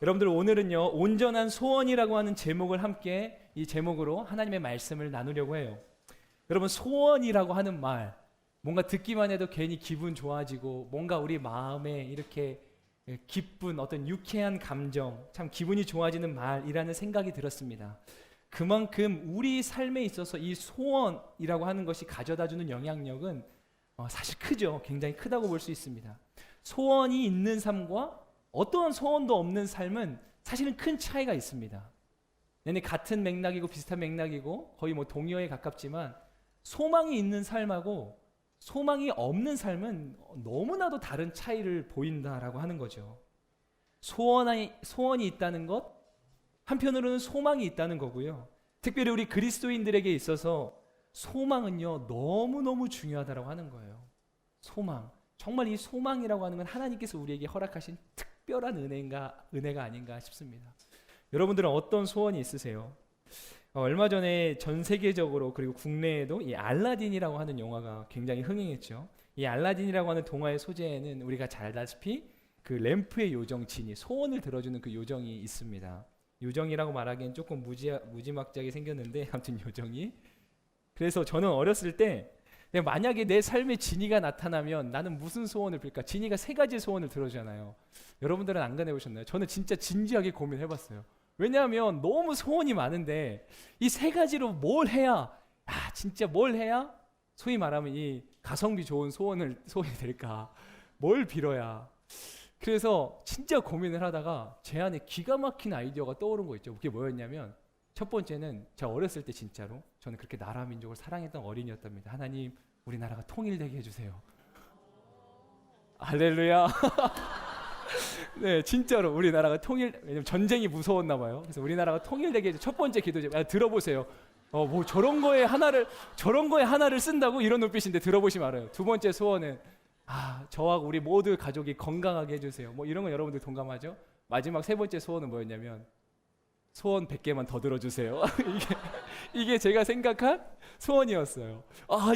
여러분들 오늘은요, 온전한 소원이라고 하는 제목을 함께 이 제목으로 하나님의 말씀을 나누려고 해요. 여러분, 소원이라고 하는 말, 뭔가 듣기만 해도 괜히 기분 좋아지고 뭔가 우리 마음에 이렇게 기쁜 어떤 유쾌한 감정, 참 기분이 좋아지는 말이라는 생각이 들었습니다. 그만큼 우리 삶에 있어서 이 소원이라고 하는 것이 가져다주는 영향력은 사실 크죠. 굉장히 크다고 볼 수 있습니다. 소원이 있는 삶과 어떠한 소원도 없는 삶은 사실은 큰 차이가 있습니다. 내내 같은 맥락이고 비슷한 맥락이고 거의 뭐 동의어에 가깝지만 소망이 있는 삶하고 소망이 없는 삶은 너무나도 다른 차이를 보인다라고 하는 거죠. 소원이 있다는 것, 한편으로는 소망이 있다는 거고요. 특별히 우리 그리스도인들에게 있어서 소망은요, 너무너무 중요하다고 하는 거예요. 소망. 정말 이 소망이라고 하는 건 하나님께서 우리에게 허락하신 특별한 은혜가 아닌가 싶습니다. 여러분들은 어떤 소원이 있으세요? 얼마 전에 전 세계적으로 그리고 국내에도 이 알라딘이라고 하는 영화가 굉장히 흥행했죠. 이 알라딘이라고 하는 동화의 소재에는 우리가 잘 알다시피 그 램프의 요정 지니, 소원을 들어주는 그 요정이 있습니다. 요정이라고 말하기엔 조금 무지막지하게 생겼는데 아무튼 요정이. 그래서 저는 어렸을 때 만약에 내 삶에 지니가 나타나면 나는 무슨 소원을 빌까? 지니가 세 가지 소원을 들어주잖아요. 여러분들은 안 그래보셨나요? 저는 진짜 진지하게 고민해봤어요. 왜냐하면 너무 소원이 많은데 이 세 가지로 뭘 해야, 진짜 뭘 해야 소위 말하면 이 가성비 좋은 소원이 될까? 뭘 빌어야? 그래서 진짜 고민을 하다가 제 안에 기가 막힌 아이디어가 떠오른 거 있죠. 그게 뭐였냐면 첫 번째는 제가 어렸을 때 진짜로 저는 그렇게 나라 민족을 사랑했던 어린이였답니다. 하나님, 우리나라가 통일되게 해주세요. 할렐루야. 네, 진짜로 우리나라가 왜냐면 전쟁이 무서웠나 봐요. 그래서 우리나라가 통일되게 해주세요. 첫 번째 기도죠. 들어보세요. 뭐 저런 거에 하나를 쓴다고 이런 눈빛인데 들어보시면 알아요. 두 번째 소원은 저하고 우리 모두 가족이 건강하게 해주세요. 뭐 이런 거 여러분들 동감하죠? 마지막 세 번째 소원은 뭐였냐면 소원 100개만 더 들어주세요. 이게 제가 생각한 소원이었어요.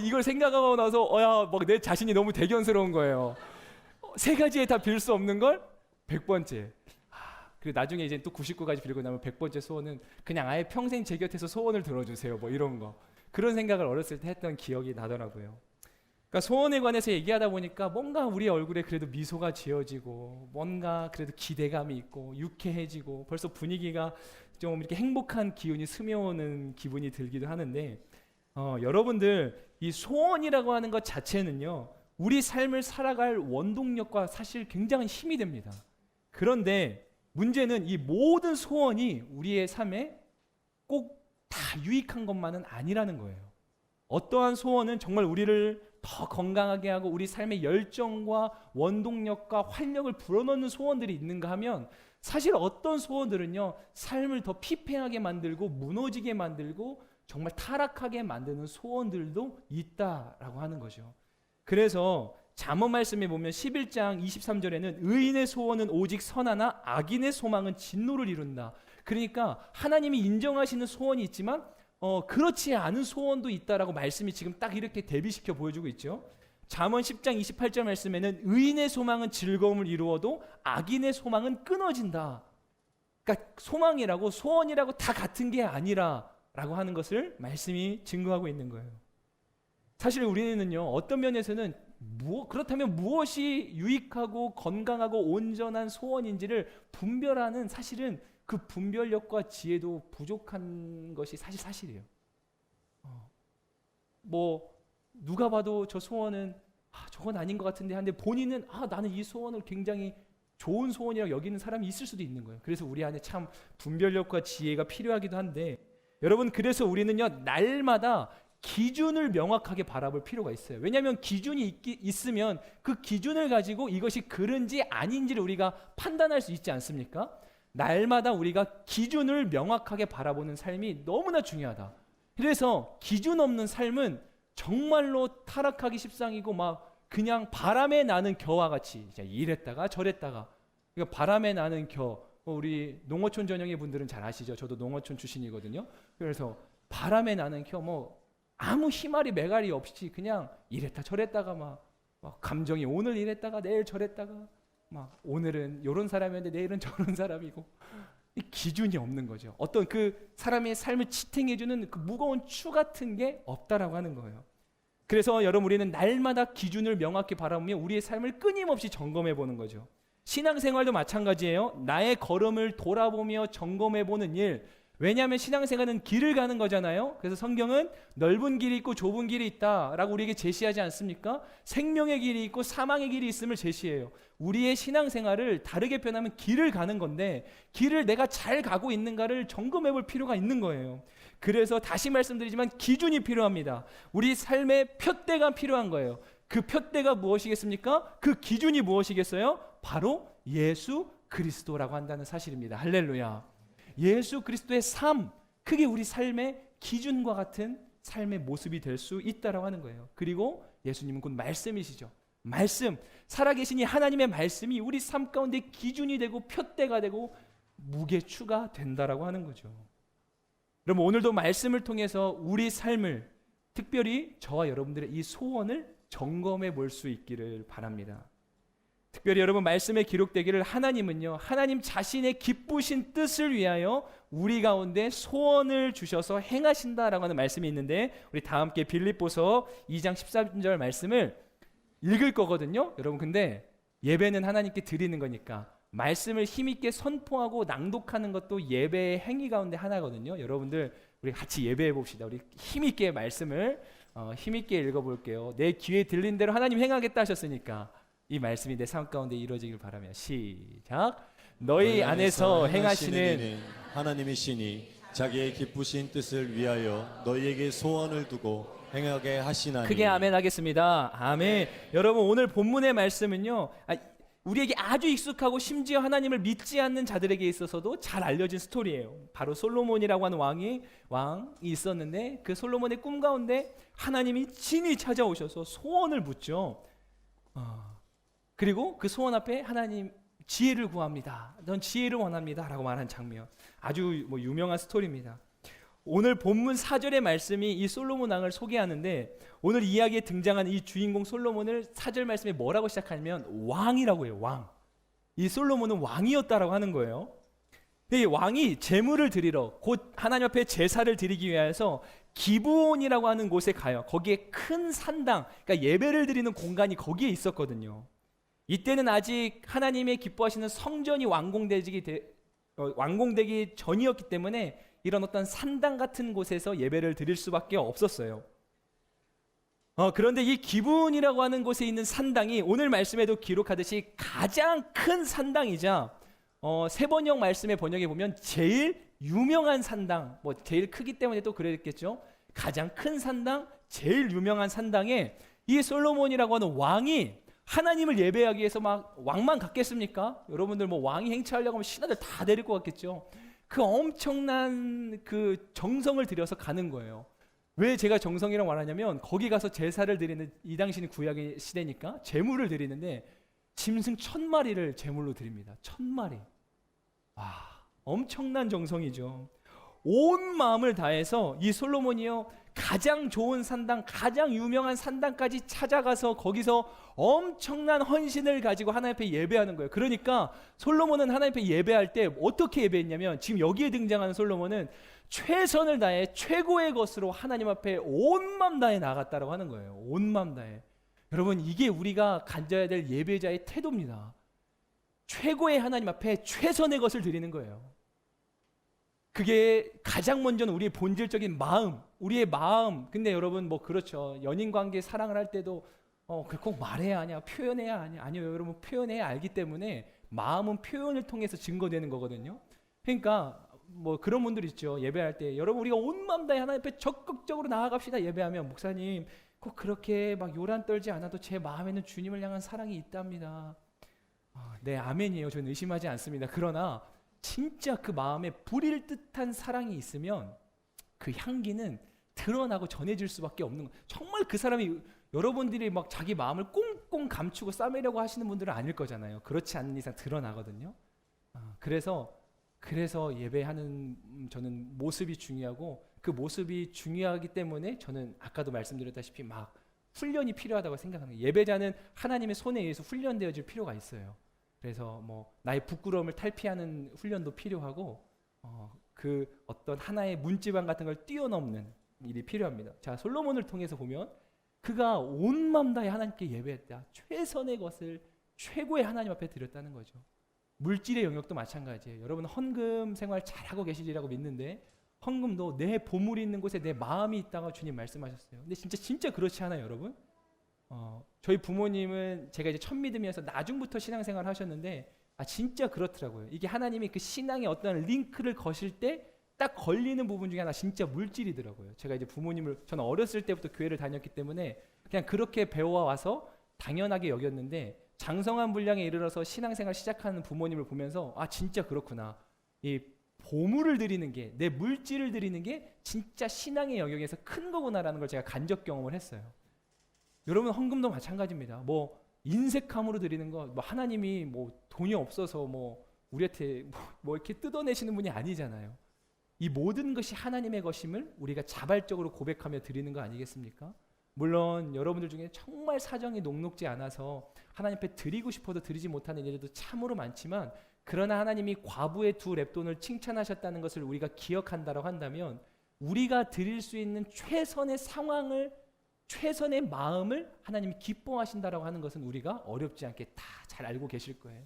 이걸 생각하고 나서 막 내 자신이 너무 대견스러운 거예요. 세 가지에 다 빌 수 없는 걸 100번째. 그리고 나중에 이제 또 99가지 빌고 나면 100번째 소원은 그냥 아예 평생 제 곁에서 소원을 들어주세요. 뭐 이런 거. 그런 생각을 어렸을 때 했던 기억이 나더라고요. 그러니까 소원에 관해서 얘기하다 보니까 뭔가 우리 얼굴에 그래도 미소가 지어지고 뭔가 그래도 기대감이 있고 유쾌해지고 벌써 분위기가 좀 이렇게 행복한 기운이 스며오는 기분이 들기도 하는데 여러분들 이 소원이라고 하는 것 자체는요, 우리 삶을 살아갈 원동력과 사실 굉장한 힘이 됩니다. 그런데 문제는 이 모든 소원이 우리의 삶에 꼭 다 유익한 것만은 아니라는 거예요. 어떠한 소원은 정말 우리를 더 건강하게 하고 우리 삶의 열정과 원동력과 활력을 불어넣는 소원들이 있는가 하면 사실 어떤 소원들은요, 삶을 더 피폐하게 만들고 무너지게 만들고 정말 타락하게 만드는 소원들도 있다라고 하는 거죠. 그래서 잠언 말씀에 보면 11장 23절에는 의인의 소원은 오직 선하나 악인의 소망은 진노를 이룬다. 그러니까 하나님이 인정하시는 소원이 있지만 그렇지 않은 소원도 있다라고 말씀이 지금 딱 이렇게 대비시켜 보여주고 있죠. 잠언 10장 28절 말씀에는 의인의 소망은 즐거움을 이루어도 악인의 소망은 끊어진다. 그러니까 소망이라고 소원이라고 다 같은 게 아니라 라고 하는 것을 말씀이 증거하고 있는 거예요. 사실 우리는요, 어떤 면에서는 그렇다면 무엇이 유익하고 건강하고 온전한 소원인지를 분별하는 사실은 그 분별력과 지혜도 부족한 것이 사실이에요. 누가 봐도 저 소원은 저건 아닌 것 같은데 하는데 본인은 나는 이 소원을 굉장히 좋은 소원이라고 여기는 사람이 있을 수도 있는 거예요. 그래서 우리 안에 참 분별력과 지혜가 필요하기도 한데 여러분, 그래서 우리는요, 날마다 기준을 명확하게 바라볼 필요가 있어요. 왜냐하면 기준이 있으면 그 기준을 가지고 이것이 그른지 아닌지를 우리가 판단할 수 있지 않습니까? 날마다 우리가 기준을 명확하게 바라보는 삶이 너무나 중요하다. 그래서 기준 없는 삶은 정말로 타락하기 십상이고 막 그냥 바람에 나는 겨와 같이 이랬다가 저랬다가, 그러니까 바람에 나는 겨, 우리 농어촌 전형의 분들은 잘 아시죠? 저도 농어촌 출신이거든요. 그래서 바람에 나는 겨, 아무 희말이 매갈이 없이 그냥 이랬다 저랬다가 막 감정이 오늘 이랬다가 내일 저랬다가 막 오늘은 이런 사람이었는데 내일은 저런 사람이고 이 기준이 없는 거죠. 어떤 그 사람의 삶을 지탱해주는 그 무거운 추 같은 게 없다라고 하는 거예요. 그래서 여러분 우리는 날마다 기준을 명확히 바라보며 우리의 삶을 끊임없이 점검해 보는 거죠. 신앙생활도 마찬가지예요. 나의 걸음을 돌아보며 점검해 보는 일. 왜냐하면 신앙생활은 길을 가는 거잖아요. 그래서 성경은 넓은 길이 있고 좁은 길이 있다라고 우리에게 제시하지 않습니까? 생명의 길이 있고 사망의 길이 있음을 제시해요. 우리의 신앙생활을 다르게 표현하면 길을 가는 건데 길을 내가 잘 가고 있는가를 점검해 볼 필요가 있는 거예요. 그래서 다시 말씀드리지만 기준이 필요합니다. 우리 삶의 푯대가 필요한 거예요. 그 푯대가 무엇이겠습니까? 그 기준이 무엇이겠어요? 바로 예수 그리스도라고 한다는 사실입니다. 할렐루야. 예수 그리스도의 삶, 그게 우리 삶의 기준과 같은 삶의 모습이 될 수 있다라고 하는 거예요. 그리고 예수님은 곧 말씀이시죠. 말씀, 살아계신 이 하나님의 말씀이 우리 삶 가운데 기준이 되고 푯대가 되고 무게추가 된다라고 하는 거죠. 여러분 오늘도 말씀을 통해서 우리 삶을, 특별히 저와 여러분들의 이 소원을 점검해 볼 수 있기를 바랍니다. 특별히 여러분 말씀에 기록되기를 하나님은요, 하나님 자신의 기쁘신 뜻을 위하여 우리 가운데 소원을 주셔서 행하신다라고 하는 말씀이 있는데, 우리 다 함께 빌립보서 2장 13절 말씀을 읽을 거거든요. 여러분 근데 예배는 하나님께 드리는 거니까 말씀을 힘있게 선포하고 낭독하는 것도 예배의 행위 가운데 하나거든요. 여러분들 우리 같이 예배해 봅시다. 우리 힘있게 말씀을 힘있게 읽어볼게요. 내 귀에 들린 대로 하나님 행하겠다 하셨으니까 이 말씀이 내 삶 가운데 이루어지길 바라며 시작. 너희 안에서 행하시는 하나님이시니 자기의 기쁘신 뜻을 위하여 너희에게 소원을 두고 행하게 하시나니. 크게 아멘 하겠습니다. 아멘. 여러분 오늘 본문의 말씀은요, 우리에게 아주 익숙하고 심지어 하나님을 믿지 않는 자들에게 있어서도 잘 알려진 스토리예요. 바로 솔로몬이라고 하는 왕이 있었는데, 그 솔로몬의 꿈 가운데 하나님이 친히 찾아오셔서 소원을 묻죠. 그리고 그 소원 앞에 하나님 지혜를 구합니다. 넌 지혜를 원합니다 라고 말한 장면, 아주 유명한 스토리입니다. 오늘 본문 4절의 말씀이 이 솔로몬 왕을 소개하는데, 오늘 이야기에 등장한 이 주인공 솔로몬을 4절 말씀에 뭐라고 시작하냐면 왕이라고 해요. 왕. 이 솔로몬은 왕이었다라고 하는 거예요. 이 왕이 제물을 드리러, 곧 하나님 앞에 제사를 드리기 위해서 기브온이라고 하는 곳에 가요. 거기에 큰 산당, 그러니까 예배를 드리는 공간이 거기에 있었거든요. 이때는 아직 하나님의 기뻐하시는 성전이 완공되기 전이었기 때문에 이런 어떤 산당 같은 곳에서 예배를 드릴 수밖에 없었어요. 그런데 이 기브온이라고 하는 곳에 있는 산당이 오늘 말씀에도 기록하듯이 가장 큰 산당이자 세번역 말씀의 번역에 보면 제일 유명한 산당, 제일 크기 때문에 또 그랬겠죠. 가장 큰 산당, 제일 유명한 산당에 이 솔로몬이라고 하는 왕이 하나님을 예배하기 위해서 막 왕만 갔겠습니까? 여러분들 왕이 행차하려고 하면 신하들 다 데릴 것 같겠죠. 그 엄청난 그 정성을 들여서 가는 거예요. 왜 제가 정성이라고 말하냐면, 거기 가서 제사를 드리는, 이 당시는 구약의 시대니까 제물을 드리는데 짐승 1000마리를 제물로 드립니다. 1000마리. 와, 엄청난 정성이죠. 온 마음을 다해서 이 솔로몬이요, 가장 좋은 산당, 가장 유명한 산당까지 찾아가서 거기서 엄청난 헌신을 가지고 하나님 앞에 예배하는 거예요. 그러니까 솔로몬은 하나님 앞에 예배할 때 어떻게 예배했냐면, 지금 여기에 등장하는 솔로몬은 최선을 다해 최고의 것으로 하나님 앞에 온 마음 다해 나갔다라고 하는 거예요. 온 마음 다해. 여러분 이게 우리가 가져야 될 예배자의 태도입니다. 최고의 하나님 앞에 최선의 것을 드리는 거예요. 그게 가장 먼저는 우리의 본질적인 마음, 우리의 마음. 근데 여러분 그렇죠. 연인 관계 사랑을 할 때도 꼭 말해야 하냐, 표현해야 하냐? 아니요, 여러분 표현해야 알기 때문에 마음은 표현을 통해서 증거되는 거거든요. 그러니까 그런 분들 있죠. 예배할 때 여러분 우리가 온 마음 다해 하나님 앞에 적극적으로 나아갑시다. 예배하면 목사님 꼭 그렇게 요란 떨지 않아도 제 마음에는 주님을 향한 사랑이 있답니다. 네, 아멘이에요. 저는 의심하지 않습니다. 그러나 진짜 그 마음에 불일 듯한 사랑이 있으면 그 향기는 드러나고 전해질 수밖에 없는 거예요. 정말 그 사람이, 여러분들이 자기 마음을 꽁꽁 감추고 싸매려고 하시는 분들은 아닐 거잖아요. 그렇지 않는 이상 드러나거든요. 그래서 예배하는 저는 모습이 중요하고, 그 모습이 중요하기 때문에 저는 아까도 말씀드렸다시피 훈련이 필요하다고 생각하는 거예요. 예배자는 하나님의 손에 의해서 훈련되어질 필요가 있어요. 그래서 뭐 나의 부끄러움을 탈피하는 훈련도 필요하고 그 어떤 하나의 문지방 같은 걸 뛰어넘는 일이 필요합니다. 자, 솔로몬을 통해서 보면 그가 온 마음 다해 하나님께 예배했다. 최선의 것을 최고의 하나님 앞에 드렸다는 거죠. 물질의 영역도 마찬가지예요. 여러분 헌금 생활 잘하고 계시리라고 믿는데 헌금도 내 보물이 있는 곳에 내 마음이 있다고 주님 말씀하셨어요. 근데 진짜 그렇지 않아요, 여러분? 저희 부모님은 제가 이제 첫 믿음이어서 나중부터 신앙생활을 하셨는데 진짜 그렇더라고요. 이게 하나님이 그 신앙의 어떤 링크를 거실 때 딱 걸리는 부분 중에 하나 진짜 물질이더라고요. 제가 이제 부모님을 저는 어렸을 때부터 교회를 다녔기 때문에 그냥 그렇게 배워와서 당연하게 여겼는데 장성한 분량에 이르러서 신앙생활 시작하는 부모님을 보면서 진짜 그렇구나. 이 보물을 드리는 게, 내 물질을 드리는 게 진짜 신앙의 영역에서 큰 거구나라는 걸 제가 간접 경험을 했어요. 여러분 헌금도 마찬가지입니다. 뭐 인색함으로 드리는 거, 뭐 하나님이 뭐 돈이 없어서 뭐 우리한테 뭐 이렇게 뜯어내시는 분이 아니잖아요. 이 모든 것이 하나님의 것임을 우리가 자발적으로 고백하며 드리는 거 아니겠습니까? 물론 여러분들 중에 정말 사정이 녹록지 않아서 하나님 앞에 드리고 싶어도 드리지 못하는 일들도 참으로 많지만, 그러나 하나님이 과부의 2 렙돈을 칭찬하셨다는 것을 우리가 기억한다고 한다면 우리가 드릴 수 있는 최선의 상황을, 최선의 마음을 하나님이 기뻐하신다라고 하는 것은 우리가 어렵지 않게 다 잘 알고 계실 거예요.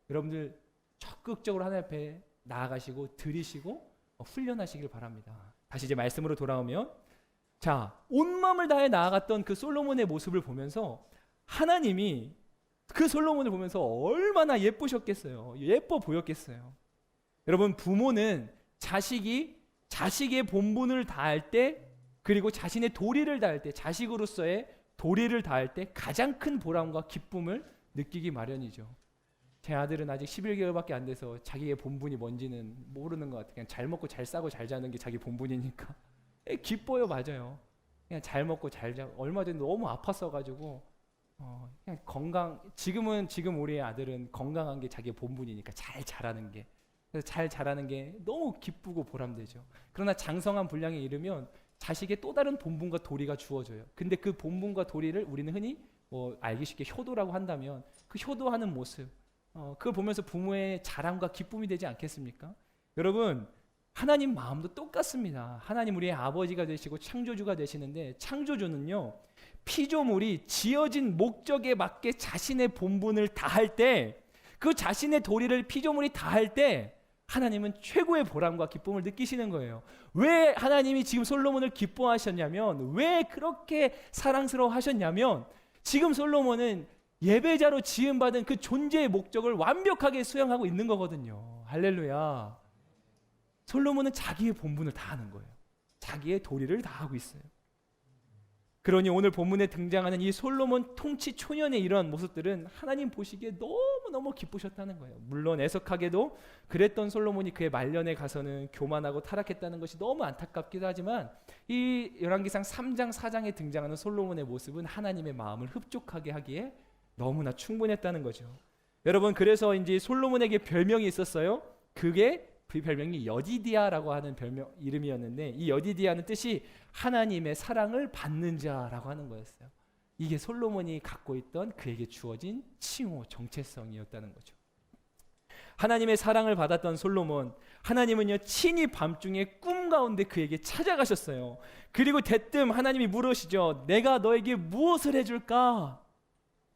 여러분들 적극적으로 하나님 앞에 나아가시고 드리시고 훈련하시길 바랍니다. 다시 이제 말씀으로 돌아오면, 자, 온 마음을 다해 나아갔던 그 솔로몬의 모습을 보면서 하나님이 그 솔로몬을 보면서 얼마나 예쁘셨겠어요. 예뻐 보였겠어요. 여러분 부모는 자식의 본분을 다할 때, 그리고 자신의 도리를 다할 때, 자식으로서의 도리를 다할 때 가장 큰 보람과 기쁨을 느끼기 마련이죠. 제 아들은 아직 11개월밖에 안 돼서 자기의 본분이 뭔지는 모르는 것 같아요. 그냥 잘 먹고 잘 싸고 잘 자는 게 자기 본분이니까 기뻐요. 맞아요. 그냥 잘 먹고 잘 자고. 얼마 전에 너무 아팠어가지고 그냥 지금 우리 아들은 건강한 게 자기의 본분이니까 잘 자라는 게, 그래서 잘 자라는 게 너무 기쁘고 보람되죠. 그러나 장성한 분량에 이르면 자식의 또 다른 본분과 도리가 주어져요. 근데 그 본분과 도리를 우리는 흔히 알기 쉽게 효도라고 한다면, 그 효도하는 모습, 그걸 보면서 부모의 자랑과 기쁨이 되지 않겠습니까? 여러분 하나님 마음도 똑같습니다. 하나님 우리의 아버지가 되시고 창조주가 되시는데, 창조주는요 피조물이 지어진 목적에 맞게 자신의 본분을 다할 때, 그 자신의 도리를 피조물이 다할 때 하나님은 최고의 보람과 기쁨을 느끼시는 거예요. 왜 하나님이 지금 솔로몬을 기뻐하셨냐면, 왜 그렇게 사랑스러워 하셨냐면, 지금 솔로몬은 예배자로 지음받은 그 존재의 목적을 완벽하게 수행하고 있는 거거든요. 할렐루야. 솔로몬은 자기의 본분을 다하는 거예요. 자기의 도리를 다하고 있어요. 그러니 오늘 본문에 등장하는 이 솔로몬 통치 초년의 이러한 모습들은 하나님 보시기에 너무너무 기쁘셨다는 거예요. 물론 애석하게도 그랬던 솔로몬이 그의 말년에 가서는 교만하고 타락했다는 것이 너무 안타깝기도 하지만, 이 열왕기상 3장 4장에 등장하는 솔로몬의 모습은 하나님의 마음을 흡족하게 하기에 너무나 충분했다는 거죠. 여러분 그래서 이제 솔로몬에게 별명이 있었어요. 그게 그 별명이 여디디아라고 하는 별명 이름이었는데, 이 여디디아는 뜻이 하나님의 사랑을 받는 자라고 하는 거였어요. 이게 솔로몬이 갖고 있던 그에게 주어진 칭호, 정체성이었다는 거죠. 하나님의 사랑을 받았던 솔로몬, 하나님은요 친히 밤중에 꿈 가운데 그에게 찾아가셨어요. 그리고 대뜸 하나님이 물으시죠. 내가 너에게 무엇을 해줄까?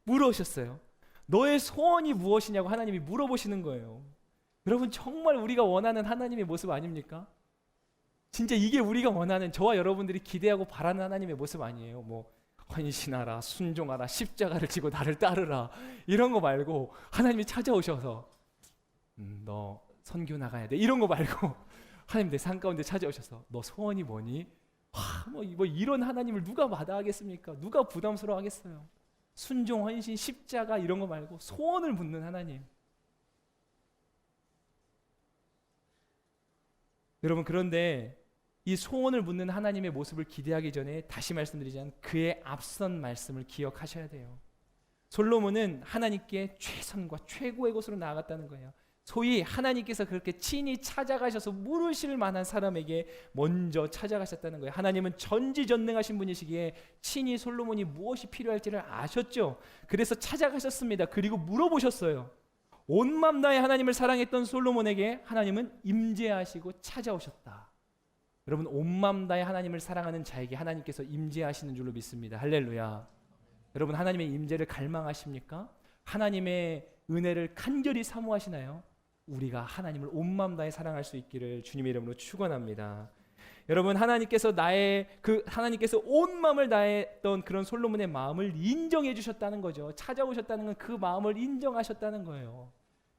물으셨어요. 너의 소원이 무엇이냐고 하나님이 물어보시는 거예요. 여러분 정말 우리가 원하는 하나님의 모습 아닙니까? 진짜 이게 우리가 원하는, 저와 여러분들이 기대하고 바라는 하나님의 모습 아니에요. 헌신하라, 순종하라, 십자가를 지고 나를 따르라 이런 거 말고, 하나님이 찾아오셔서 너 선교 나가야 돼 이런 거 말고, 하나님 내 삶 가운데 찾아오셔서 너 소원이 뭐니? 이런 하나님을 누가 마다하겠습니까? 누가 부담스러워하겠어요? 순종, 헌신, 십자가 이런 거 말고 소원을 묻는 하나님. 여러분 그런데 이 소원을 묻는 하나님의 모습을 기대하기 전에 다시 말씀드리자면 그의 앞선 말씀을 기억하셔야 돼요. 솔로몬은 하나님께 최선과 최고의 곳으로 나아갔다는 거예요. 소위 하나님께서 그렇게 친히 찾아가셔서 물으실 만한 사람에게 먼저 찾아가셨다는 거예요. 하나님은 전지전능하신 분이시기에 친히 솔로몬이 무엇이 필요할지를 아셨죠. 그래서 찾아가셨습니다. 그리고 물어보셨어요. 온 마음 다해 하나님을 사랑했던 솔로몬에게 하나님은 임재하시고 찾아오셨다. 여러분, 온 마음 다해 하나님을 사랑하는 자에게 하나님께서 임재하시는 줄로 믿습니다. 할렐루야. 여러분, 하나님의 임재를 갈망하십니까? 하나님의 은혜를 간절히 사모하시나요? 우리가 하나님을 온 마음 다해 사랑할 수 있기를 주님의 이름으로 축원합니다. 여러분, 하나님께서 온 마음을 다했던 그런 솔로몬의 마음을 인정해 주셨다는 거죠. 찾아오셨다는 건 그 마음을 인정하셨다는 거예요.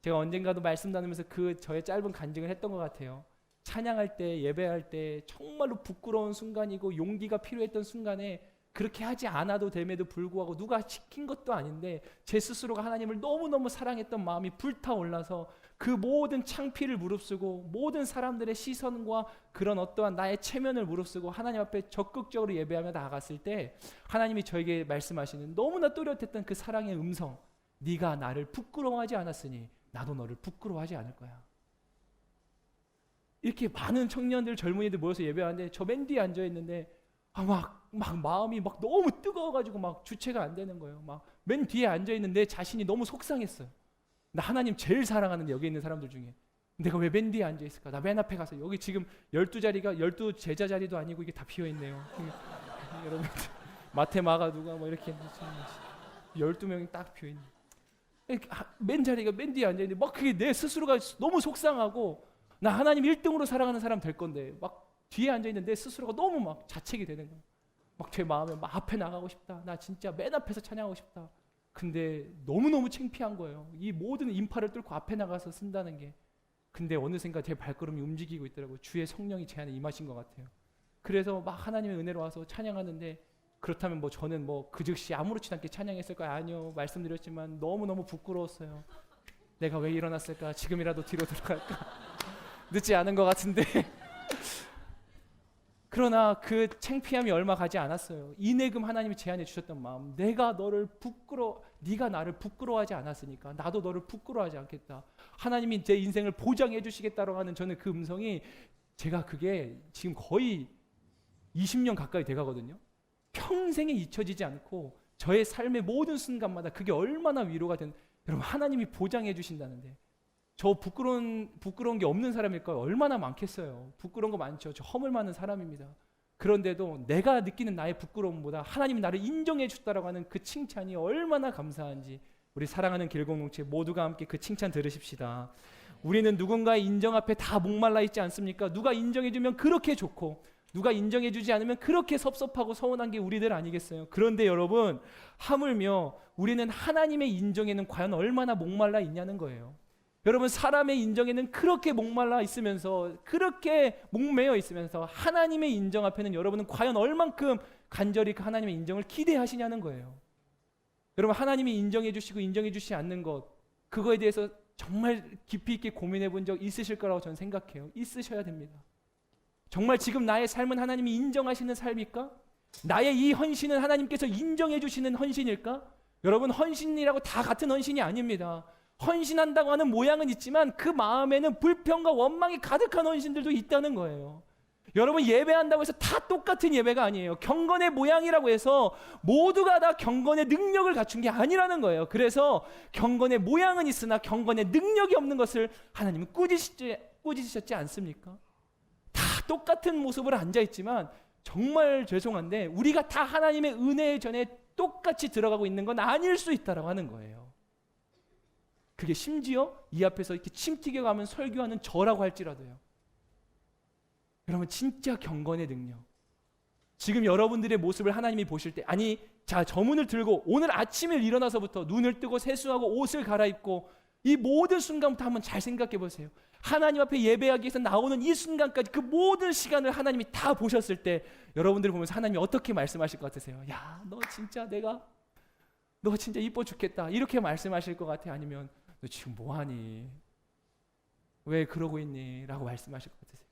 제가 언젠가도 말씀 나누면서 저의 짧은 간증을 했던 것 같아요. 찬양할 때, 예배할 때 정말로 부끄러운 순간이고 용기가 필요했던 순간에 그렇게 하지 않아도 됨에도 불구하고 누가 시킨 것도 아닌데 제 스스로가 하나님을 너무너무 사랑했던 마음이 불타올라서 그 모든 창피를 무릅쓰고 모든 사람들의 시선과 그런 어떠한 나의 체면을 무릅쓰고 하나님 앞에 적극적으로 예배하며 나아갔을 때 하나님이 저에게 말씀하시는 너무나 또렷했던 그 사랑의 음성, 네가 나를 부끄러워하지 않았으니 나도 너를 부끄러워하지 않을 거야. 이렇게 많은 청년들, 젊은이들 모여서 예배하는데 저 맨 뒤에 앉아있는데 막 마음이 막 너무 뜨거워가지고 막 주체가 안 되는 거예요. 막 맨 뒤에 앉아있는 내 자신이 너무 속상했어요. 나 하나님 제일 사랑하는데 여기 있는 사람들 중에 내가 왜 맨 뒤에 앉아있을까? 나 맨 앞에 가서 여기 지금 12자리가 12 제자 자리도 아니고 이게 다 비어있네요. 여러분 마태 마가 누가 뭐 이렇게 12명이 딱 비어있네. 맨 자리가 맨 뒤에 앉아있는데 막 그게 내 스스로가 너무 속상하고 나 하나님 1등으로 사랑하는 사람 될 건데 막 뒤에 앉아있는 내 스스로가 너무 막 자책이 되는 거예요. 막 제 마음에 막 앞에 나가고 싶다. 나 진짜 맨 앞에서 찬양하고 싶다. 근데 너무너무 창피한 거예요. 이 모든 인파를 뚫고 앞에 나가서 쓴다는 게. 근데 어느샌가 제 발걸음이 움직이고 있더라고요. 주의 성령이 제 안에 임하신 것 같아요. 그래서 막 하나님의 은혜로 와서 찬양하는데 그렇다면 뭐 저는 뭐 그 즉시 아무렇지도 않게 찬양했을까요? 아니요. 말씀드렸지만 너무너무 부끄러웠어요. 내가 왜 일어났을까? 지금이라도 뒤로 들어갈까? 늦지 않은 것 같은데 그러나 그 창피함이 얼마 가지 않았어요. 이내금 하나님이 제 안에 주셨던 마음, 네가 나를 부끄러워하지 않았으니까 나도 너를 부끄러워하지 않겠다. 하나님이 제 인생을 보장해 주시겠다라고 하는 저는 그 음성이 제가 그게 지금 거의 20년 가까이 돼가거든요. 평생에 잊혀지지 않고 저의 삶의 모든 순간마다 그게 얼마나 위로가 된. 여러분, 하나님이 보장해 주신다는데 저 부끄러운 게 없는 사람일까요? 얼마나 많겠어요. 부끄러운 거 많죠. 저 허물 많은 사람입니다. 그런데도 내가 느끼는 나의 부끄러움보다 하나님이 나를 인정해 줬다라고 하는 그 칭찬이 얼마나 감사한지 우리 사랑하는 길공동체 모두가 함께 그 칭찬 들으십시다. 우리는 누군가의 인정 앞에 다 목말라 있지 않습니까? 누가 인정해 주면 그렇게 좋고 누가 인정해 주지 않으면 그렇게 섭섭하고 서운한 게 우리들 아니겠어요? 그런데 여러분, 하물며 우리는 하나님의 인정에는 과연 얼마나 목말라 있냐는 거예요. 여러분, 사람의 인정에는 그렇게 목말라 있으면서 그렇게 목매어 있으면서 하나님의 인정 앞에는 여러분은 과연 얼만큼 간절히 그 하나님의 인정을 기대하시냐는 거예요. 여러분, 하나님이 인정해 주시고 인정해 주시지 않는 것, 그거에 대해서 정말 깊이 있게 고민해 본 적 있으실 거라고 저는 생각해요. 있으셔야 됩니다. 정말 지금 나의 삶은 하나님이 인정하시는 삶일까? 나의 이 헌신은 하나님께서 인정해 주시는 헌신일까? 여러분, 헌신이라고 다 같은 헌신이 아닙니다. 헌신한다고 하는 모양은 있지만 그 마음에는 불평과 원망이 가득한 헌신들도 있다는 거예요. 여러분, 예배한다고 해서 다 똑같은 예배가 아니에요. 경건의 모양이라고 해서 모두가 다 경건의 능력을 갖춘 게 아니라는 거예요. 그래서 경건의 모양은 있으나 경건의 능력이 없는 것을 하나님은 꾸짖으셨지 않습니까? 다 똑같은 모습으로 앉아있지만 정말 죄송한데 우리가 다 하나님의 은혜의 전에 똑같이 들어가고 있는 건 아닐 수 있다라고 하는 거예요. 그게 심지어 이 앞에서 이렇게 침 튀겨가면 설교하는 저라고 할지라도요. 여러분, 진짜 경건의 능력. 지금 여러분들의 모습을 하나님이 보실 때, 아니, 자, 저문을 들고 오늘 아침에 일어나서부터 눈을 뜨고 세수하고 옷을 갈아입고 이 모든 순간부터 한번 잘 생각해 보세요. 하나님 앞에 예배하기 위해서 나오는 이 순간까지 그 모든 시간을 하나님이 다 보셨을 때 여러분들을 보면서 하나님이 어떻게 말씀하실 것 같으세요? 야, 너 진짜 이뻐 죽겠다, 이렇게 말씀하실 것 같아요? 아니면 너 지금 뭐하니? 왜 그러고 있니? 라고 말씀하실 것 같으세요?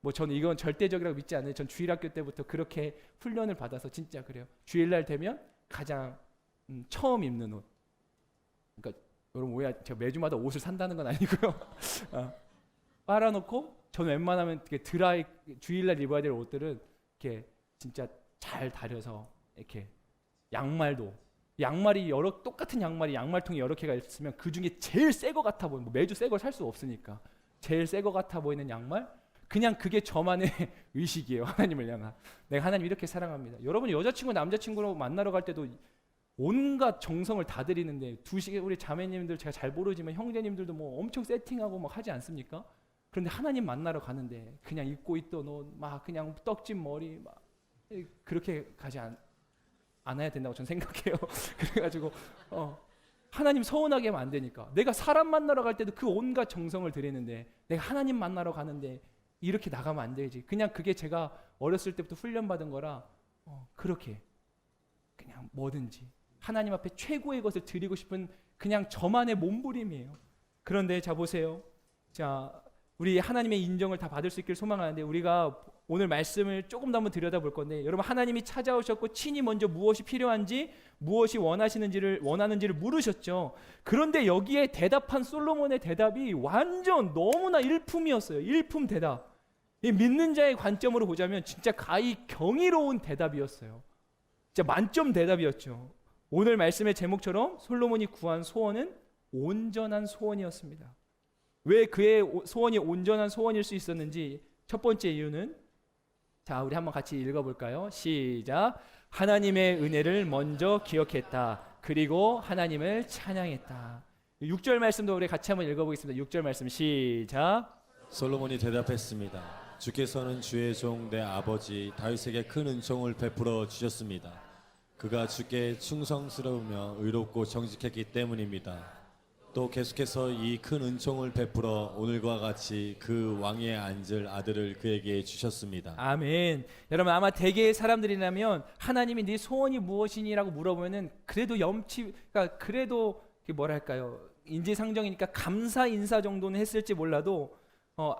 뭐 저는 이건 절대적이라고 믿지 않아요. 전 주일학교 때부터 그렇게 훈련을 받아서 진짜 그래요. 주일날 되면 가장 처음 입는 옷. 그러니까 여러분 오해, 제가 매주마다 옷을 산다는 건 아니고요. 빨아놓고 저는 웬만하면 이렇게 주일날 입어야 될 옷들은 이렇게 진짜 잘 다려서 이렇게 양말도 양말이 똑같은 양말이 양말통이 여러 개가 있으면 그 중에 제일 새 거 같아 보이는, 뭐 매주 새 걸 살 수 없으니까 제일 새 거 같아 보이는 양말, 그냥 그게 저만의 의식이에요. 하나님을 향한. 내가 하나님 이렇게 사랑합니다. 여러분 여자친구 남자친구로 만나러 갈 때도 온갖 정성을 다 들이는데 우리 자매님들 제가 잘 모르지만 형제님들도 뭐 엄청 세팅하고 막 하지 않습니까? 그런데 하나님 만나러 가는데 그냥 입고 있던 옷 막 그냥 떡진 머리 막 그렇게 가지 않아야 된다고 저는 생각해요. 그래가지고 하나님 서운하게 하면 안 되니까. 내가 사람 만나러 갈 때도 그 온갖 정성을 들이는데 내가 하나님 만나러 가는데 이렇게 나가면 안 되지. 그냥 그게 제가 어렸을 때부터 훈련받은 거라 그렇게 그냥 뭐든지 하나님 앞에 최고의 것을 드리고 싶은 그냥 저만의 몸부림이에요. 그런데 자 보세요. 자 우리 하나님의 인정을 다 받을 수 있기를 소망하는데 우리가 오늘 말씀을 조금 더 한번 들여다볼 건데, 여러분 하나님이 찾아오셨고 친히 먼저 무엇이 필요한지 무엇이 원하는지를 물으셨죠. 그런데 여기에 대답한 솔로몬의 대답이 완전 너무나 일품이었어요. 일품 대답. 이 믿는 자의 관점으로 보자면 진짜 가히 경이로운 대답이었어요. 진짜 만점 대답이었죠. 오늘 말씀의 제목처럼 솔로몬이 구한 소원은 온전한 소원이었습니다. 왜 그의 소원이 온전한 소원일 수 있었는지 첫 번째 이유는, 자 우리 한번 같이 읽어볼까요? 시작. 하나님의 은혜를 먼저 기억했다. 그리고 하나님을 찬양했다. 6절 말씀도 우리 같이 한번 읽어보겠습니다. 6절 말씀 시작. 솔로몬이 대답했습니다. 주께서는 주의 종 내 아버지 다윗에게 큰 은총을 베풀어 주셨습니다. 그가 주께 충성스러우며 의롭고 정직했기 때문입니다. 또 계속해서 이 큰 은총을 베풀어 오늘과 같이 그 왕위에 앉을 아들을 그에게 주셨습니다. 아멘. 여러분 아마 대개의 사람들이라면 하나님이 네 소원이 무엇이니라고 물어보면은 그래도 그러니까 그래도 뭐랄까요, 인지상정이니까 감사 인사 정도는 했을지 몰라도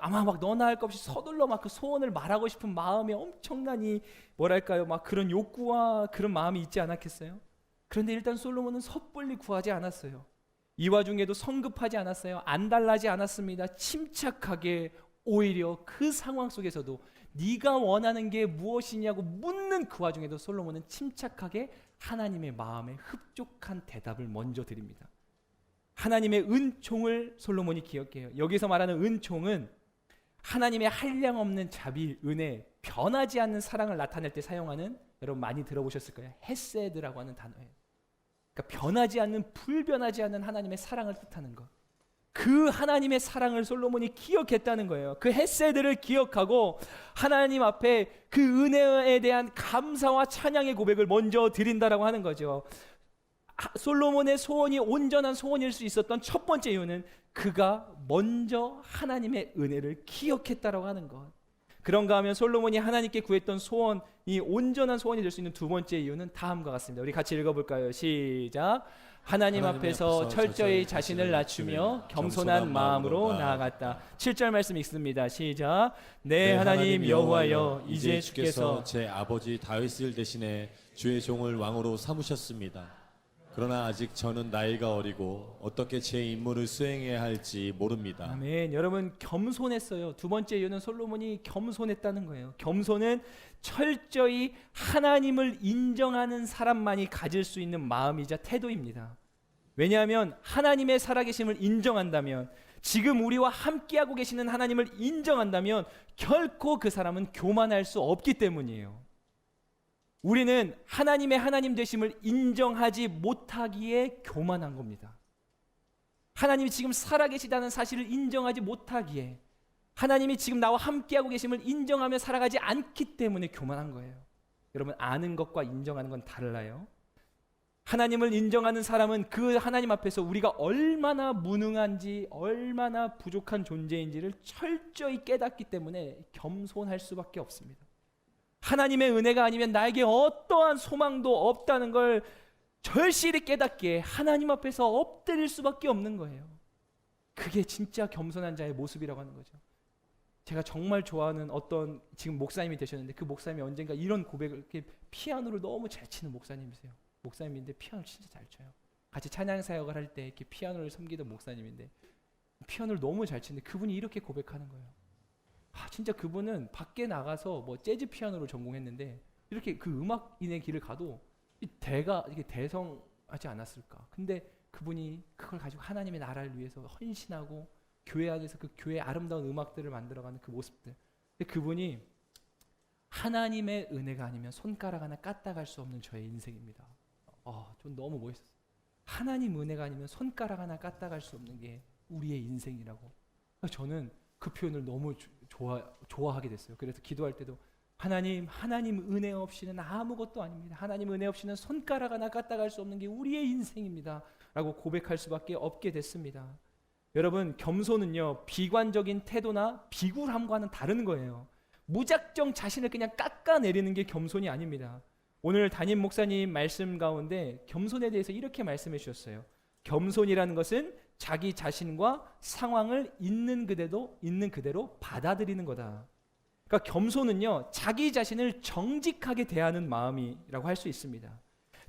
아마 막 너나 할 것 없이 서둘러 막 그 소원을 말하고 싶은 마음에 엄청나니 뭐랄까요, 막 그런 욕구와 그런 마음이 있지 않았겠어요? 그런데 일단 솔로몬은 섣불리 구하지 않았어요. 이 와중에도 성급하지 않았어요. 안달나지 않았습니다. 침착하게 오히려 그 상황 속에서도 네가 원하는 게 무엇이냐고 묻는 그 와중에도 솔로몬은 침착하게 하나님의 마음에 흡족한 대답을 먼저 드립니다. 하나님의 은총을 솔로몬이 기억해요. 여기서 말하는 은총은 하나님의 한량없는 자비, 은혜, 변하지 않는 사랑을 나타낼 때 사용하는, 여러분 많이 들어보셨을 거예요. 헤세드라고 하는 단어예요. 그러니까 변하지 않는, 불변하지 않는 하나님의 사랑을 뜻하는 것. 그 하나님의 사랑을 솔로몬이 기억했다는 거예요. 그 헤세드를 기억하고 하나님 앞에 그 은혜에 대한 감사와 찬양의 고백을 먼저 드린다라고 하는 거죠. 솔로몬의 소원이 온전한 소원일 수 있었던 첫 번째 이유는 그가 먼저 하나님의 은혜를 기억했다라고 하는 것. 그런가 하면 솔로몬이 하나님께 구했던 소원이 온전한 소원이 될 수 있는 두 번째 이유는 다음과 같습니다. 우리 같이 읽어볼까요? 시작. 하나님 앞에서 철저히 자신을 낮추며 겸손한 마음으로 나아갔다. 7절 말씀 읽습니다. 시작. 네, 하나님 여호와여, 이제 주께서 제 아버지 다윗을 대신해 주의 종을 왕으로 삼으셨습니다. 그러나 아직 저는 나이가 어리고 어떻게 제 임무를 수행해야 할지 모릅니다. 아멘. 여러분 겸손했어요. 두 번째 이유는 솔로몬이 겸손했다는 거예요. 겸손은 철저히 하나님을 인정하는 사람만이 가질 수 있는 마음이자 태도입니다. 왜냐하면 하나님의 살아계심을 인정한다면, 지금 우리와 함께하고 계시는 하나님을 인정한다면 결코 그 사람은 교만할 수 없기 때문이에요. 우리는 하나님의 하나님 되심을 인정하지 못하기에 교만한 겁니다. 하나님이 지금 살아계시다는 사실을 인정하지 못하기에, 하나님이 지금 나와 함께하고 계심을 인정하며 살아가지 않기 때문에 교만한 거예요. 여러분 아는 것과 인정하는 건 달라요. 하나님을 인정하는 사람은 그 하나님 앞에서 우리가 얼마나 무능한지, 얼마나 부족한 존재인지를 철저히 깨닫기 때문에 겸손할 수밖에 없습니다. 하나님의 은혜가 아니면 나에게 어떠한 소망도 없다는 걸 절실히 깨닫기에 하나님 앞에서 엎드릴 수밖에 없는 거예요. 그게 진짜 겸손한 자의 모습이라고 하는 거죠. 제가 정말 좋아하는 어떤 지금 목사님이 되셨는데, 그 목사님이 언젠가 이런 고백을, 이렇게 피아노를 너무 잘 치는 목사님이세요. 목사님인데 피아노를 진짜 잘 쳐요. 같이 찬양 사역을 할 때 이렇게 피아노를 섬기던 목사님인데 피아노를 너무 잘 치는데 그분이 이렇게 고백하는 거예요. 진짜 그분은 밖에 나가서 뭐 재즈 피아노를 전공했는데 이렇게 그 음악인의 길을 가도 이게 대성 하지 않았을까? 근데 그분이 그걸 가지고 하나님의 나라를 위해서 헌신하고 교회 안에서 그 교회의 아름다운 음악들을 만들어가는 그 모습들. 근데 그분이 하나님의 은혜가 아니면 손가락 하나 까딱할 수 없는 저의 인생입니다. 전 너무 멋있었어요. 하나님 은혜가 아니면 손가락 하나 까딱할 수 없는 게 우리의 인생이라고. 저는 그 표현을 너무 좋아하게 됐어요. 그래서 기도할 때도 하나님 은혜 없이는 아무것도 아닙니다. 하나님 은혜 없이는 손가락 하나 까딱할 수 없는 게 우리의 인생입니다. 라고 고백할 수밖에 없게 됐습니다. 여러분, 겸손은요, 비관적인 태도나 비굴함과는 다른 거예요. 무작정 자신을 그냥 깎아내리는 게 겸손이 아닙니다. 오늘 담임 목사님 말씀 가운데 겸손에 대해서 이렇게 말씀해 주셨어요. 겸손이라는 것은 자기 자신과 상황을 있는 그대로 받아들이는 거다. 그러니까 겸손은요, 자기 자신을 정직하게 대하는 마음이라고 할 수 있습니다.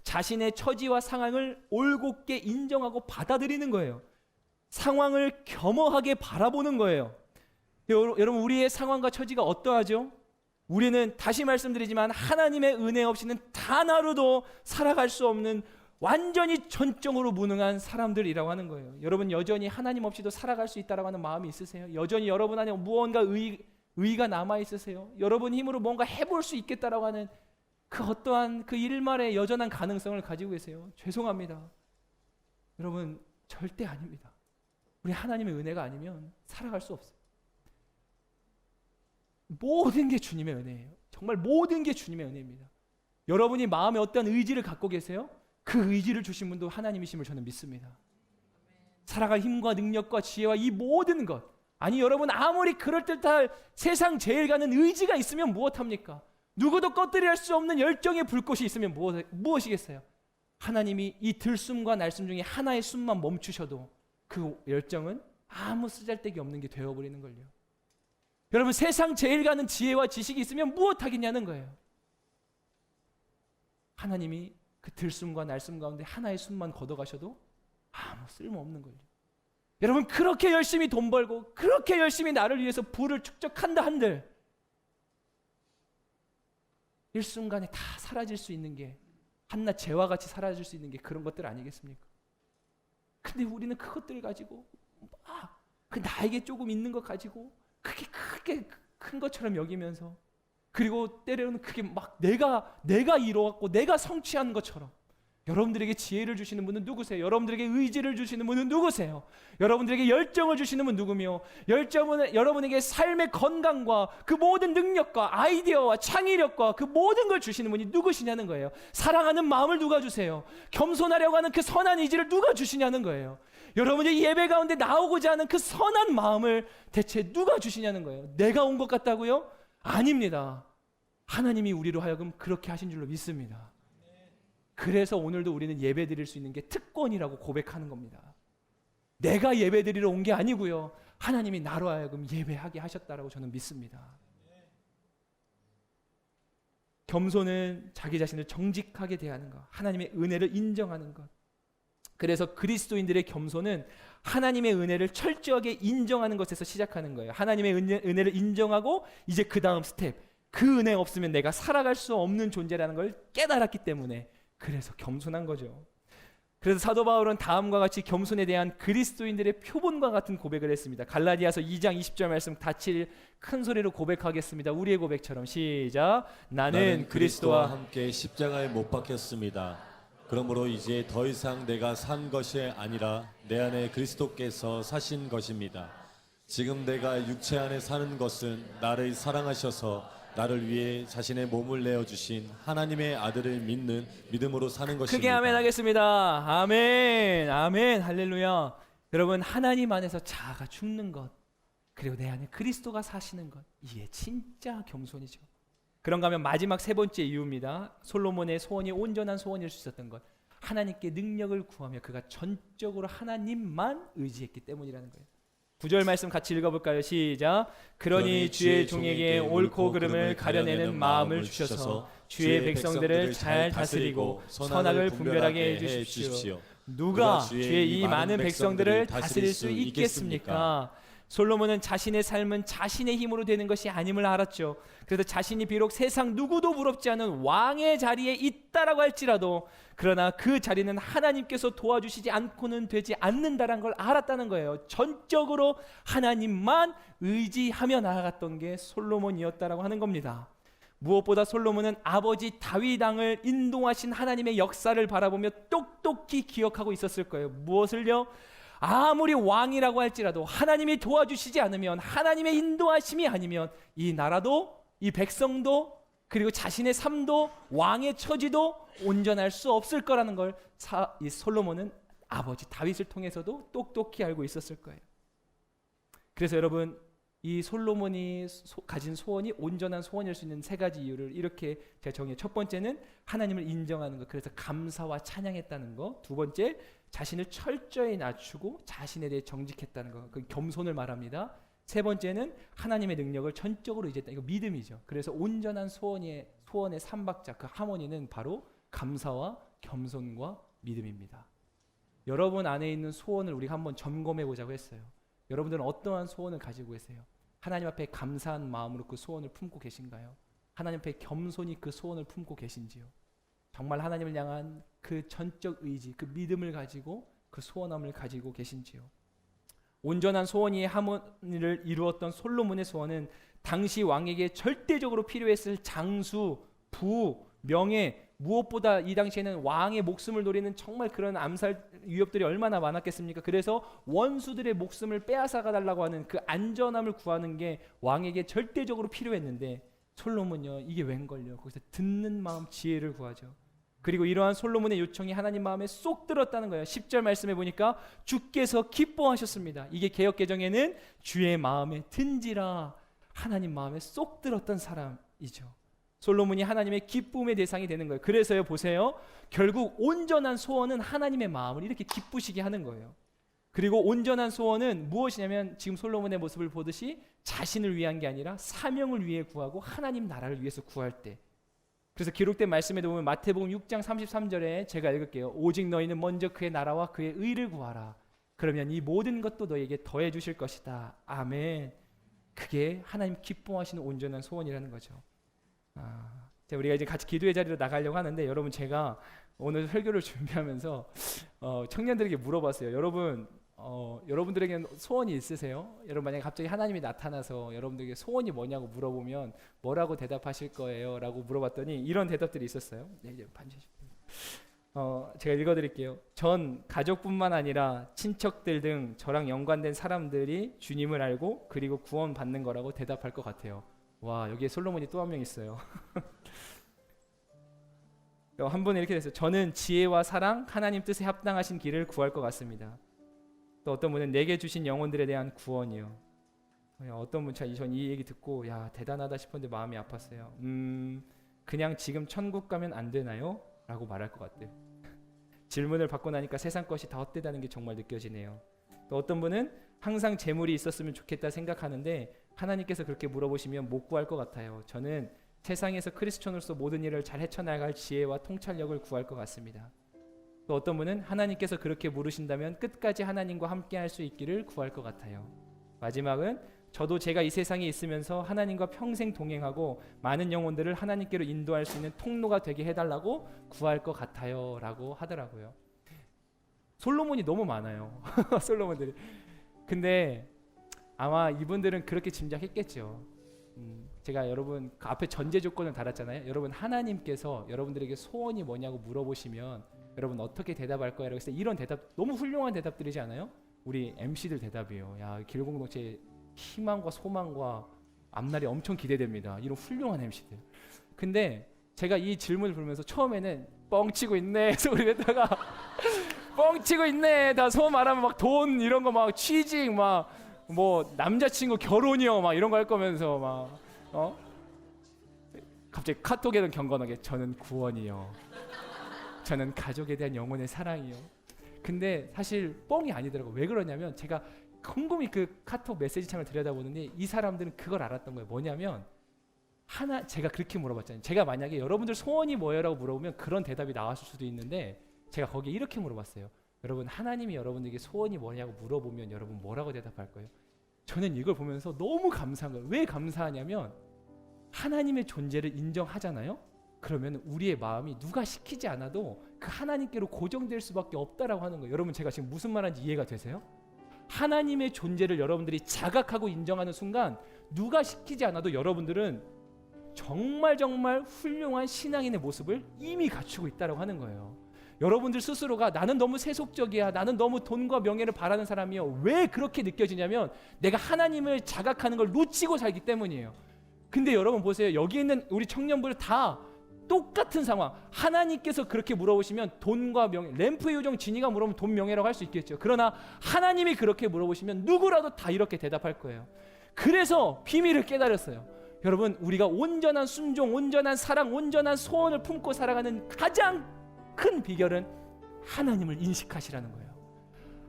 자신의 처지와 상황을 올곧게 인정하고 받아들이는 거예요. 상황을 겸허하게 바라보는 거예요. 여러분, 우리의 상황과 처지가 어떠하죠? 우리는 다시 말씀드리지만 하나님의 은혜 없이는 단 하루도 살아갈 수 없는 완전히 전적으로 무능한 사람들이라고 하는 거예요. 여러분, 여전히 하나님 없이도 살아갈 수 있다라고 하는 마음이 있으세요? 여전히 여러분 안에 무언가 의가 남아 있으세요? 여러분 힘으로 뭔가 해볼 수 있겠다라고 하는 그 어떠한 그 일말의 여전한 가능성을 가지고 계세요? 죄송합니다. 여러분, 절대 아닙니다. 우리 하나님의 은혜가 아니면 살아갈 수 없어요. 모든 게 주님의 은혜예요. 정말 모든 게 주님의 은혜입니다. 여러분이 마음에 어떤 의지를 갖고 계세요? 그 의지를 주신 분도 하나님이심을 저는 믿습니다. 살아갈 힘과 능력과 지혜와 이 모든 것, 아니 여러분 아무리 그럴듯할 세상 제일 가는 의지가 있으면 무엇합니까? 누구도 꺼뜨릴 수 없는 열정의 불꽃이 있으면 무엇이겠어요? 하나님이 이 들숨과 날숨 중에 하나의 숨만 멈추셔도 그 열정은 아무 쓰잘데기 없는 게 되어버리는 걸요. 여러분, 세상 제일 가는 지혜와 지식이 있으면 무엇하겠냐는 거예요. 하나님이 그 들숨과 날숨 가운데 하나의 숨만 걷어가셔도 아무 쓸모없는 걸요. 여러분, 그렇게 열심히 돈 벌고 그렇게 열심히 나를 위해서 부를 축적한다 한들 일순간에 다 사라질 수 있는 게, 한낱 재와 같이 사라질 수 있는 게 그런 것들 아니겠습니까? 근데 우리는 그것들을 가지고 그 나에게 조금 있는 것 가지고 그게 크게 큰 것처럼 여기면서, 그리고 때로는 그게 막 내가 이루었고 내가 성취한 것처럼. 여러분들에게 지혜를 주시는 분은 누구세요? 여러분들에게 의지를 주시는 분은 누구세요? 여러분들에게 열정을 주시는 분은 누구며, 여러분에게 삶의 건강과 그 모든 능력과 아이디어와 창의력과 그 모든 걸 주시는 분이 누구시냐는 거예요. 사랑하는 마음을 누가 주세요? 겸손하려고 하는 그 선한 의지를 누가 주시냐는 거예요. 여러분이 예배 가운데 나오고자 하는 그 선한 마음을 대체 누가 주시냐는 거예요. 내가 온 것 같다고요? 아닙니다. 하나님이 우리로 하여금 그렇게 하신 줄로 믿습니다. 그래서 오늘도 우리는 예배 드릴 수 있는 게 특권이라고 고백하는 겁니다. 내가 예배 드리러 온 게 아니고요, 하나님이 나로 하여금 예배하게 하셨다라고 저는 믿습니다. 겸손은 자기 자신을 정직하게 대하는 것, 하나님의 은혜를 인정하는 것. 그래서 그리스도인들의 겸손은 하나님의 은혜를 철저하게 인정하는 것에서 시작하는 거예요. 하나님의 은혜를 인정하고 이제 그 다음 스텝, 그 은혜 없으면 내가 살아갈 수 없는 존재라는 걸 깨달았기 때문에, 그래서 겸손한 거죠. 그래서 사도 바울은 다음과 같이 겸손에 대한 그리스도인들의 표본과 같은 고백을 했습니다. 갈라디아서 2장 20절 말씀 같이 큰 소리로 고백하겠습니다. 우리의 고백처럼 시작. 나는 그리스도와 함께 십자가에 못 박혔습니다. 그러므로 이제 더 이상 내가 산 것이 아니라 내 안에 그리스도께서 사신 것입니다. 지금 내가 육체 안에 사는 것은 나를 사랑하셔서 나를 위해 자신의 몸을 내어주신 하나님의 아들을 믿는 믿음으로 사는 것입니다. 크게 아멘 하겠습니다. 아멘, 아멘, 할렐루야. 여러분, 하나님 안에서 자아가 죽는 것, 그리고 내 안에 그리스도가 사시는 것, 이게 진짜 겸손이죠. 그런가 하면 마지막 세 번째 이유입니다. 솔로몬의 소원이 온전한 소원일 수 있었던 것, 하나님께 능력을 구하며 그가 전적으로 하나님만 의지했기 때문이라는 거예요. 9절 말씀 같이 읽어볼까요? 시작. 그러니 주의 종에게 옳고 그름을 가려내는 마음을 주셔서 주의 백성들을 잘 다스리고 선악을 분별하게 해주십시오. 누가 주의 이 많은 백성들을 다스릴 수 있겠습니까? 솔로몬은 자신의 삶은 자신의 힘으로 되는 것이 아님을 알았죠. 그래서 자신이 비록 세상 누구도 부럽지 않은 왕의 자리에 있다라고 할지라도 그러나 그 자리는 하나님께서 도와주시지 않고는 되지 않는다는 걸 알았다는 거예요. 전적으로 하나님만 의지하며 나아갔던 게 솔로몬이었다라고 하는 겁니다. 무엇보다 솔로몬은 아버지 다윗 왕을 인도하신 하나님의 역사를 바라보며 똑똑히 기억하고 있었을 거예요. 무엇을요? 아무리 왕이라고 할지라도 하나님이 도와주시지 않으면, 하나님의 인도하심이 아니면 이 나라도, 이 백성도, 그리고 자신의 삶도, 왕의 처지도 온전할 수 없을 거라는 걸 이 솔로몬은 아버지 다윗을 통해서도 똑똑히 알고 있었을 거예요. 그래서 여러분, 이 솔로몬이 가진 소원이 온전한 소원일 수 있는 세 가지 이유를 이렇게 제가 정리해요. 첫 번째는 하나님을 인정하는 것, 그래서 감사와 찬양했다는 것. 두 번째, 자신을 철저히 낮추고 자신에 대해 정직했다는 것, 그 겸손을 말합니다. 세 번째는 하나님의 능력을 전적으로 의지했다. 이거 믿음이죠. 그래서 온전한 소원의 삼박자, 그 하모니는 바로 감사와 겸손과 믿음입니다. 여러분 안에 있는 소원을 우리가 한번 점검해 보자고 했어요. 여러분들은 어떠한 소원을 가지고 계세요? 하나님 앞에 감사한 마음으로 그 소원을 품고 계신가요? 하나님 앞에 겸손히 그 소원을 품고 계신지요? 정말 하나님을 향한 그 전적 의지, 그 믿음을 가지고 그 소원함을 가지고 계신지요? 온전한 소원이 하모니를 이루었던 솔로몬의 소원은 당시 왕에게 절대적으로 필요했을 장수, 부, 명예, 무엇보다 이 당시에는 왕의 목숨을 노리는 정말 그런 암살 위협들이 얼마나 많았겠습니까? 그래서 원수들의 목숨을 빼앗아가 달라고 하는 그 안전함을 구하는 게 왕에게 절대적으로 필요했는데 솔로몬요, 이게 웬걸요? 거기서 듣는 마음, 지혜를 구하죠. 그리고 이러한 솔로몬의 요청이 하나님 마음에 쏙 들었다는 거예요. 10절 말씀해 보니까 주께서 기뻐하셨습니다. 이게 개역 개정에는 주의 마음에 든지라, 하나님 마음에 쏙 들었던 사람이죠. 솔로몬이 하나님의 기쁨의 대상이 되는 거예요. 그래서요, 보세요. 결국 온전한 소원은 하나님의 마음을 이렇게 기쁘시게 하는 거예요. 그리고 온전한 소원은 무엇이냐면 지금 솔로몬의 모습을 보듯이 자신을 위한 게 아니라 사명을 위해 구하고 하나님 나라를 위해서 구할 때. 그래서 기록된 말씀에도 보면 마태복음 6장 33절에 제가 읽을게요. 오직 너희는 먼저 그의 나라와 그의 의를 구하라. 그러면 이 모든 것도 너에게 더해 주실 것이다. 아멘. 그게 하나님 기뻐하시는 온전한 소원이라는 거죠. 우리가 이제 같이 기도의 자리로 나가려고 하는데, 여러분, 제가 오늘 설교를 준비하면서 청년들에게 물어봤어요. 여러분들에게는 소원이 있으세요? 여러분, 만약에 갑자기 하나님이 나타나서 여러분들에게 소원이 뭐냐고 물어보면 뭐라고 대답하실 거예요? 라고 물어봤더니 이런 대답들이 있었어요. 네, 이제 제가 읽어드릴게요. 전 가족뿐만 아니라 친척들 등 저랑 연관된 사람들이 주님을 알고 그리고 구원받는 거라고 대답할 것 같아요. 와, 여기에 솔로몬이 또 한 명 있어요. 한 분은 이렇게 됐어요. 저는 지혜와 사랑, 하나님 뜻에 합당하신 길을 구할 것 같습니다. 또 어떤 분은 내게 주신 영혼들에 대한 구원이요. 어떤 분, 전 이 얘기 듣고 야, 대단하다 싶었는데 마음이 아팠어요. 그냥 지금 천국 가면 안 되나요? 라고 말할 것 같아요. 질문을 받고 나니까 세상 것이 다 헛되다는 게 정말 느껴지네요. 또 어떤 분은 항상 재물이 있었으면 좋겠다 생각하는데 하나님께서 그렇게 물어보시면 못 구할 것 같아요. 저는 세상에서 크리스천으로서 모든 일을 잘 헤쳐나갈 지혜와 통찰력을 구할 것 같습니다. 또 어떤 분은 하나님께서 그렇게 물으신다면 끝까지 하나님과 함께 할 수 있기를 구할 것 같아요. 마지막은 저도 제가 이 세상에 있으면서 하나님과 평생 동행하고 많은 영혼들을 하나님께로 인도할 수 있는 통로가 되게 해달라고 구할 것 같아요 라고 하더라고요. 솔로몬이 너무 많아요. 솔로몬들이. 근데 아마 이분들은 그렇게 짐작했겠죠. 제가 여러분 그 앞에 전제 조건을 달았잖아요. 여러분, 하나님께서 여러분들에게 소원이 뭐냐고 물어보시면 여러분 어떻게 대답할 거예요? 그래서 이런 대답, 너무 훌륭한 대답들이지 않아요? 우리 MC들 대답이에요. 야, 길공동체 희망과 소망과 앞날이 엄청 기대됩니다. 이런 훌륭한 MC들. 근데 제가 이 질문을 부르면서 처음에는 뻥치고 있네 소리를 했다가 뻥치고 있네, 다 소원 말하면 막 돈 이런 거 막 취직 막 뭐 남자친구 결혼이요 막 이런 거 할 거면서 막 갑자기 카톡에는 경건하게 저는 구원이요, 저는 가족에 대한 영혼의 사랑이요. 근데 사실 뻥이 아니더라고요. 왜 그러냐면 제가 곰곰이 그 카톡 메시지 창을 들여다보는데 이 사람들은 그걸 알았던 거예요. 뭐냐면 제가 그렇게 물어봤잖아요. 제가 만약에 여러분들 소원이 뭐예요? 라고 물어보면 그런 대답이 나왔을 수도 있는데 제가 거기에 이렇게 물어봤어요. 여러분, 하나님이 여러분에게 소원이 뭐냐고 물어보면 여러분 뭐라고 대답할 거예요? 저는 이걸 보면서 너무 감사한 거예요. 왜 감사하냐면 하나님의 존재를 인정하잖아요. 그러면 우리의 마음이 누가 시키지 않아도 그 하나님께로 고정될 수밖에 없다라고 하는 거예요. 여러분 제가 지금 무슨 말인지 이해가 되세요? 하나님의 존재를 여러분들이 자각하고 인정하는 순간 누가 시키지 않아도 여러분들은 정말 훌륭한 신앙인의 모습을 이미 갖추고 있다라고 하는 거예요. 여러분들 스스로가 나는 너무 세속적이야, 나는 너무 돈과 명예를 바라는 사람이요, 왜 그렇게 느껴지냐면 내가 하나님을 자각하는 걸 놓치고 살기 때문이에요. 근데 여러분 보세요. 여기 있는 우리 청년들 다 똑같은 상황. 하나님께서 그렇게 물어보시면 돈과 명예, 램프의 요정 진이가 물어보면 돈 명예라고 할 수 있겠죠. 그러나 하나님이 그렇게 물어보시면 누구라도 다 이렇게 대답할 거예요. 그래서 비밀을 깨달았어요. 여러분 우리가 온전한 순종, 온전한 사랑, 온전한 소원을 품고 살아가는 가장 큰 비결은 하나님을 인식하시라는 거예요.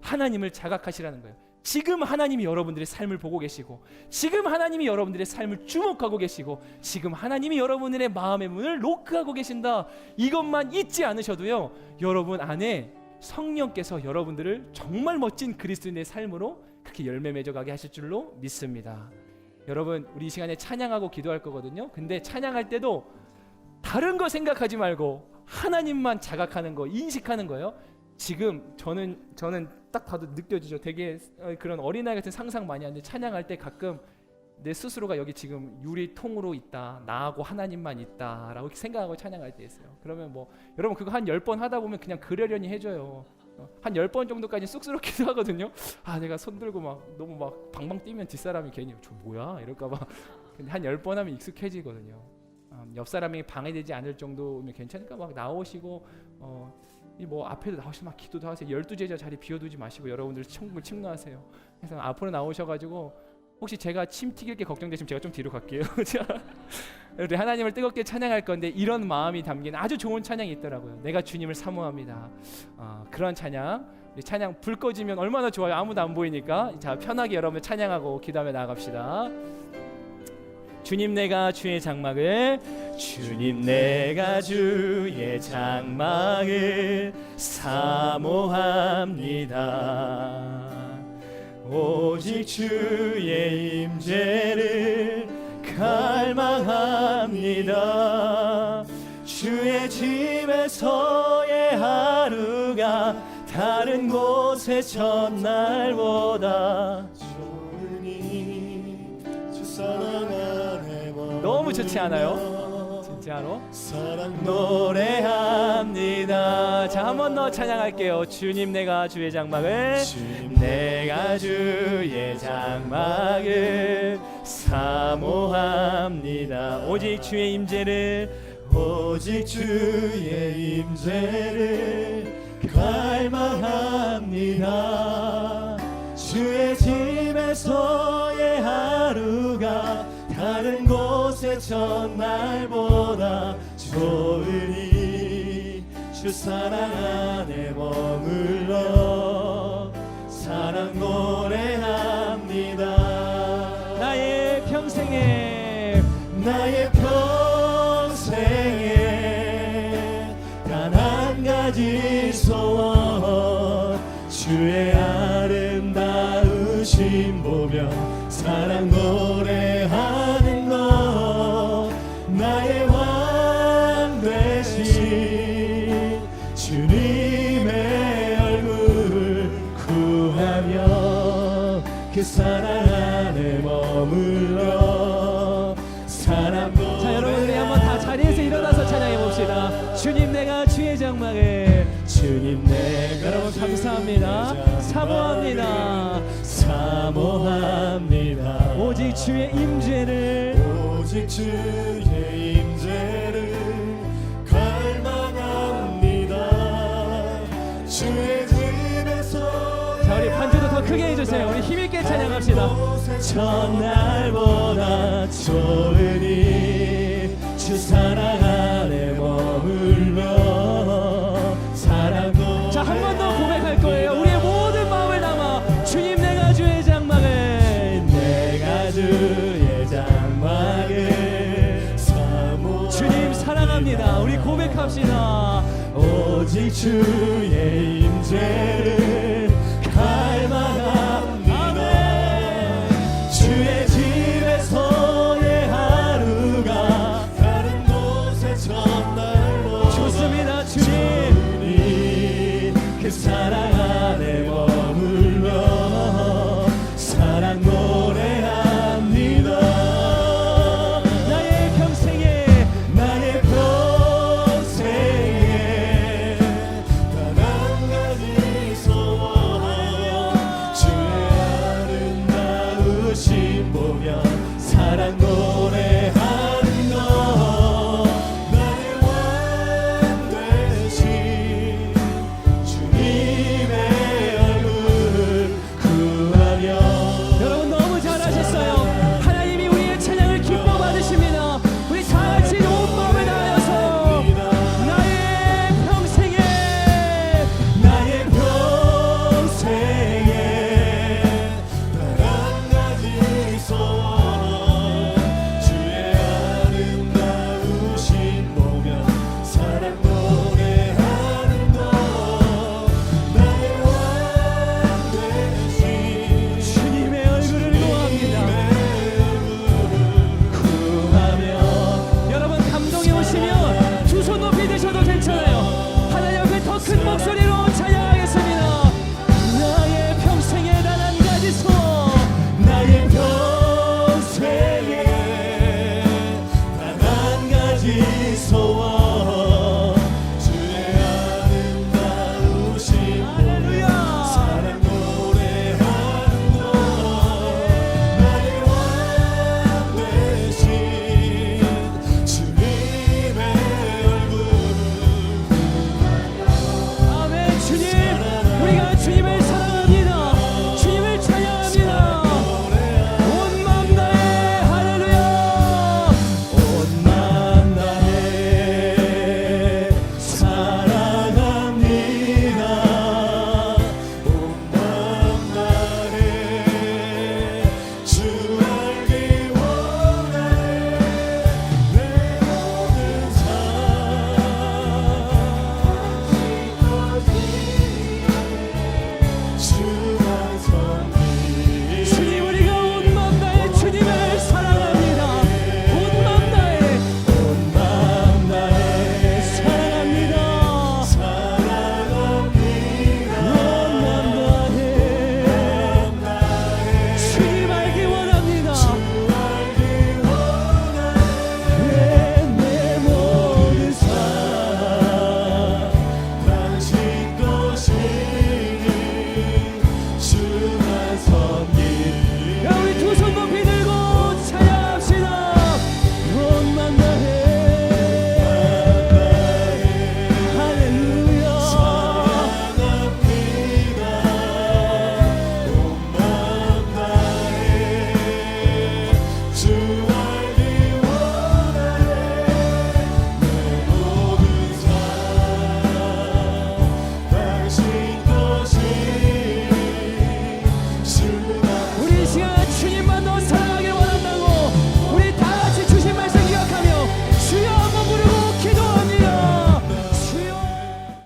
하나님을 자각하시라는 거예요. 지금 하나님이 여러분들의 삶을 보고 계시고, 지금 하나님이 여러분들의 삶을 주목하고 계시고, 지금 하나님이 여러분들의 마음의 문을 노크하고 계신다. 이것만 잊지 않으셔도요, 여러분 안에 성령께서 여러분들을 정말 멋진 그리스도인의 삶으로 그렇게 열매 맺어가게 하실 줄로 믿습니다. 여러분 우리 이 시간에 찬양하고 기도할 거거든요. 근데 찬양할 때도 다른 거 생각하지 말고 하나님만 자각하는 거, 인식하는 거예요. 지금 저는 딱 봐도 느껴지죠. 되게 그런 어린아이 같은 상상 많이 하는데 찬양할 때 가끔 내 스스로가 여기 지금 유리통으로 있다, 나하고 하나님만 있다라고 생각하고 찬양할 때 있어요. 그러면 뭐 여러분 그거 한 10번 하다 보면 그냥 그러려니 해줘요. 한 10번 정도까지 쑥스럽기도 하거든요. 아 내가 손 들고 막 너무 막 방방 뛰면 뒷사람이 괜히 저 뭐야 이럴까봐. 근데 한 10번 하면 익숙해지거든요. 옆 사람이 방해되지 않을 정도면 괜찮으니까 막 나오시고 이 뭐 앞에도 나오시면 막 기도도 하세요. 12제자 자리 비워두지 마시고 여러분들 천국을 침노하세요. 그래서 앞으로 나오셔가지고 혹시 제가 침 튀길 게 걱정되시면 제가 좀 뒤로 갈게요. 우리 하나님을 뜨겁게 찬양할 건데 이런 마음이 담긴 아주 좋은 찬양이 있더라고요. 내가 주님을 사모합니다. 그런 찬양, 우리 찬양 불 꺼지면 얼마나 좋아요. 아무도 안 보이니까. 자 편하게 여러분 찬양하고 기도하며 나아갑시다. 주님 내가 주의 장막을, 주님 내가 주의 장막을 사모합니다. 오직 주의 임재를 갈망합니다. 주의 집에서의 하루가 다른 곳의 첫날보다 좋으니 주 사랑하네. 너무 좋지 않아요? 진짜로? 사랑 노래합니다. 자, 한 번 더 찬양할게요. 주님 내가 주의 장막을, 주님 내가 주의 장막을 사모합니다. 오직 주의 임재를, 오직 주의 임재를 갈망합니다. 주의 집에서의 하루가 다른 곳의 첫날보다 좋으니 주 사랑 안에 머물러 사랑 노래합니다. 나의 평생에 단 한 가지 소원, 주의 아름다우심 보며 사랑 노래하는 것, 나의 왕 되신 주님의 얼굴 구하며 그 사랑 안에 머물러 사랑 노래. 자 여러분 우리 한번 다 자리에서 일어나서 찬양해 봅시다. 주님 내가 주의 장막에, 주님 내가 여러분 감사합니다. 사모합니다. 사모합니다. 오직 주의 임재를, 오직 주의 임재를 갈망합니다. 주의 집에서. 자 우리 반주도 더 크게 해주세요. 우리 힘있게 찬양합시다. 첫날보다 좋으니 주 사랑 안에 머물러 사랑. 자 한 번 더 고백할 거예요. 우리의 모든 마음을 담아 주님 내가 주의 장막을, 내가 주의 장막을 사모. 주님 사랑합니다. 우리 고백합시다. 오직 주의 임재를 갈망합니다. 아멘. 사랑